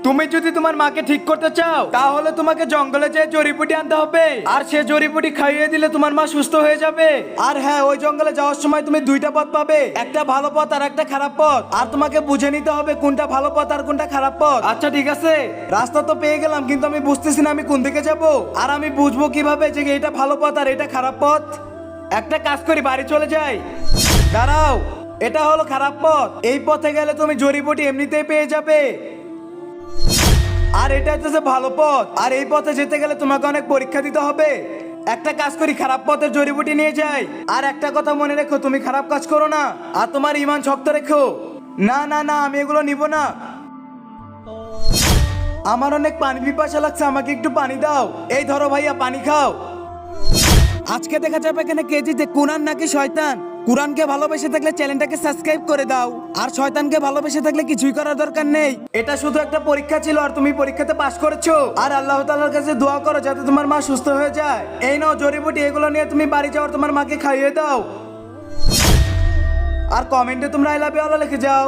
তুমি যদি তোমার মাকে ঠিক করতে চাও তাহলে তোমাকে জঙ্গলে যেয়ে জড়িবুটি আনতে হবে, আর সে জড়িবুটি খাইয়ে দিলে তোমার মা সুস্থ হয়ে যাবে। আর হ্যাঁ, ওই জঙ্গলে যাওয়ার সময় তুমি দুইটা পথ পাবে, একটা ভালো পথ আর একটা খারাপ পথ, আর তোমাকে বুঝে নিতে হবে কোনটা ভালো পথ আর কোনটা খারাপ পথ। আচ্ছা ঠিক আছে, রাস্তা তো পেয়ে গেলাম, কিন্তু আমি বুঝতেছি না আমি কোন দিকে যাব, আর আমি বুঝবো কিভাবে যে এটা ভালো পথ আর এটা খারাপ পথ? একটা কাজ করি, বাড়ি চলে যাই। দাঁড়াও, এটা হলো খারাপ পথ। এই পথে গেলে তুমি জড়িবুটি এমনিতেই পেয়ে যাবে। আর এটা হচ্ছে ভালো পথ, আর এই পথে যেতে গেলে তোমাকে অনেক পরীক্ষা দিতে হবে। একটা কাজ করি, খারাপ পথের জড়িবুটি নিয়ে যাই। আর একটা কথা মনে রেখো, তুমি খারাপ কাজ করো না, আর তোমার ঈমান শক্ত রেখো। না না না, আমি এগুলো নিব না। আমার অনেক পানি পিপাসা লাগছে, আমাকে একটু পানি দাও। এই ধরো ভাইয়া, পানি খাও। আজকে দেখা যাবে এখানে কে জিতে, কুরআন নাকি শয়তান। কুরআনকে ভালোবেসে থাকলে চ্যানেলটাকে সাবস্ক্রাইব করে দাও, আর শয়তানকে ভালোবেসে থাকলে কিছুই করার দরকার নেই। এটা শুধু একটা পরীক্ষা ছিল, আর তুমি পরীক্ষাতে পাস করেছো। আর আল্লাহ তাআলার কাছে দোয়া করো যাতে তোমার মা সুস্থ হয়ে যায়। এই নাও জড়িবুটি, এগুলো নিয়ে তুমি বাড়ি যাও, তোমার মাকে খাইয়ে দাও। আর কমেন্টে তোমরা আই লাভ ইউ আল্লাহ লিখে যাও।